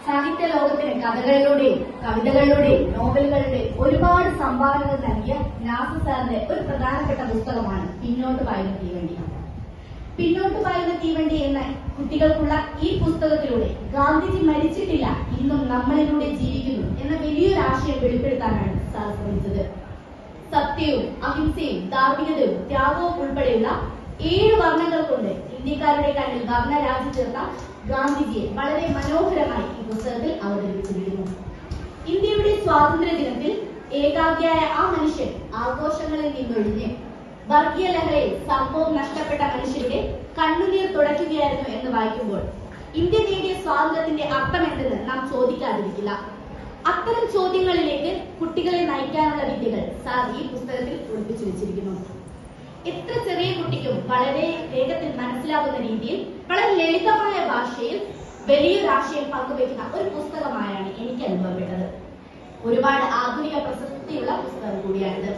സാഹിത്യ ലോകത്തിന് കഥകളിലൂടെയും കവിതകളിലൂടെയും നോവലുകളുടെയും ഒരുപാട് സംഭാവനകൾ നൽകിയ നാസർ സാറിന്റെ ഒരു പ്രധാനപ്പെട്ട പുസ്തകമാണ് പിന്നോട്ട് പായുന്ന തീവണ്ടി. പിന്നോട്ട് പായുന്ന തീവണ്ടി എന്ന കുട്ടികൾക്കുള്ള ഈ പുസ്തകത്തിലൂടെ ഗാന്ധിജി മരിച്ചിട്ടില്ല, ഇന്നും നമ്മളിലൂടെ ജീവിക്കുന്നു എന്ന വലിയൊരു ആശയം വെളിപ്പെടുത്താനാണ് സാർ ശ്രമിച്ചത്. സത്യവും അഹിംസയും ധാർമ്മികതയും ത്യാഗവും ഉൾപ്പെടെയുള്ള 7 വർണ്ണങ്ങൾ കൊണ്ട് ഇന്ത്യക്കാരുടെ കണ്ണിൽ വർണ്ണരാജി ചേർത്ത ഗാന്ധിജിയെ വളരെ മനോഹരമായി ഈ പുസ്തകത്തിൽ അവതരിപ്പിച്ചിരിക്കുന്നു. ഇന്ത്യയുടെ സ്വാതന്ത്ര്യ ദിനത്തിൽ ഏകാഗ്രിയായ ആ മനുഷ്യൻ ആഘോഷങ്ങളിൽ നിന്നൊഴിഞ്ഞ് വർഗീയ ലഹളയിൽ സർവവും നഷ്ടപ്പെട്ട മനുഷ്യരുടെ കണ്ണുനീർ തുടയ്ക്കുകയായിരുന്നു എന്ന് വായിക്കുമ്പോൾ ഇന്ത്യ നേടിയ സ്വാതന്ത്ര്യത്തിന്റെ അർത്ഥം എന്തെന്ന് നാം ചോദിക്കാതിരിക്കില്ല. അത്തരം ചോദ്യങ്ങളിലേക്ക് കുട്ടികളെ നയിക്കാനുള്ള വിദ്യകൾ സാർ ഈ പുസ്തകത്തിൽ ഒളിപ്പിച്ചു വെച്ചിരിക്കുന്നു. എത്ര ചെറിയ കുട്ടിക്കും വളരെ വേഗത്തിൽ മനസ്സിലാകുന്ന രീതിയിൽ വളരെ ലളിതമായ ഭാഷയിൽ വലിയൊരു ആശയം പങ്കുവയ്ക്കുന്ന ഒരു പുസ്തകമായാണ് എനിക്ക് അനുഭവപ്പെട്ടത്. ഒരുപാട് ആധുനിക പ്രസക്തിയുള്ള പുസ്തകം കൂടിയാണിത്.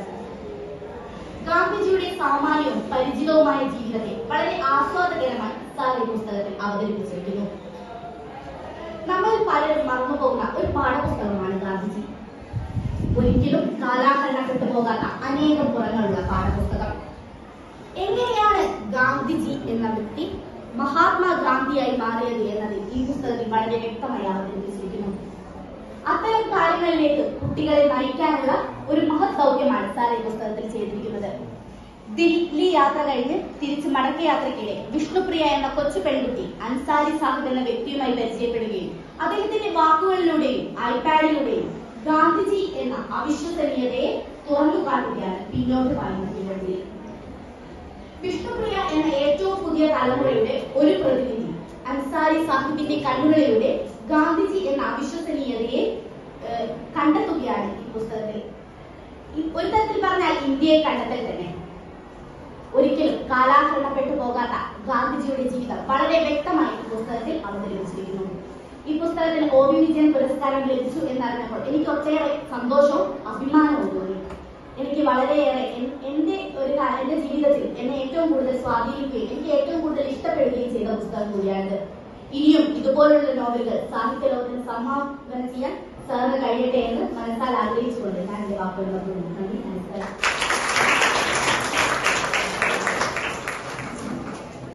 ഗാന്ധിജിയുടെ സാമാന്യവും പരിചിതവുമായ ജീവിതത്തെ വളരെ ആസ്വാദകരമായി സാർ ഈ പുസ്തകത്തിൽ അവതരിപ്പിച്ചിരിക്കുന്നു. നമ്മൾ പലരും മറന്നുപോകുന്ന ഒരു പാഠപുസ്തകമാണ് ഗാന്ധിജി. ഒരിക്കലും കാലാഹരണപ്പെട്ടു പോകാത്ത അനേകം പുറങ്ങളുള്ള പാഠപുസ്തകം. എങ്ങനെയാണ് ഗാന്ധിജി എന്ന വ്യക്തി മഹാത്മാഗാന്ധിയായി മാറിയത് എന്നത് ഈ പുസ്തകത്തിൽ വളരെ വ്യക്തമായി അവതരിപ്പിച്ചിരിക്കുന്നു. അത്തരം കാര്യങ്ങളിലേക്ക് കുട്ടികളെ നയിക്കാനുള്ള ഒരു മഹത് ദൗത്യമാണ് സാർ ഈ പുസ്തകത്തിൽ ചെയ്തിരിക്കുന്നത്. ദില്ലി യാത്ര കഴിഞ്ഞ് തിരിച്ച് മടക്കയാത്രയ്ക്കിടെ വിഷ്ണുപ്രിയ എന്ന കൊച്ചു പെൺകുട്ടി അൻസാരി സാഹിബ് എന്ന വ്യക്തിയുമായി പരിചയപ്പെടുകയും അദ്ദേഹത്തിന്റെ വാക്കുകളിലൂടെയും ഐപാഡിലൂടെയും ഗാന്ധിജി എന്ന അവിശ്വസനീയതയെ തുറന്നു കാട്ടുകയാണ് പിന്നോട്ട് പായുന്ന തീവണ്ടി. വിഷ്ണുപ്രിയ എന്ന ഏറ്റവും പുതിയ തലമുറയുടെ ഒരു പ്രതിനിധി അൻസാരി സാഹിബിന്റെ കണ്ണുകളിലൂടെ ഗാന്ധിജി എന്ന അവിശ്വസനീയതയെ കണ്ടെത്തുകയാണ് ഈ പുസ്തകത്തിൽ. ഒരു തരത്തിൽ പറഞ്ഞാൽ ഇന്ത്യയെ കണ്ടെത്തൽ തന്നെ. ഒരിക്കലും കാലാഹരണപ്പെട്ടു പോകാത്ത ഗാന്ധിജിയുടെ ജീവിതം വളരെ വ്യക്തമായി ഈ പുസ്തകത്തിൽ അവതരിപ്പിച്ചിരിക്കുന്നു. ഈ പുസ്തകത്തിന് OV വിജയൻ പുരസ്കാരം ലഭിച്ചു എന്നറിഞ്ഞപ്പോൾ എനിക്ക് ഒട്ടേറെ സന്തോഷവും അഭിമാനവും തോന്നി. എനിക്ക് വളരെയേറെ എന്റെ ജീവിതത്തിൽ എന്നെ ഏറ്റവും കൂടുതൽ സ്വാധീനിക്കുകയും എനിക്ക് ഏറ്റവും കൂടുതൽ ഇഷ്ടപ്പെടുകയും ചെയ്ത പുസ്തകം കൂടിയാണ്. ഇനിയും ഇതുപോലുള്ള നോവലുകൾ സാഹിത്യ ലോകത്തിന് സംഭാവന ചെയ്യാൻ സാറിന് കഴിയട്ടെ എന്ന് മനസ്സാൽ ആഗ്രഹിച്ചുകൊണ്ട് ഞാൻ എന്റെ വാക്കുകൾ നന്ദി. നമസ്കാരം.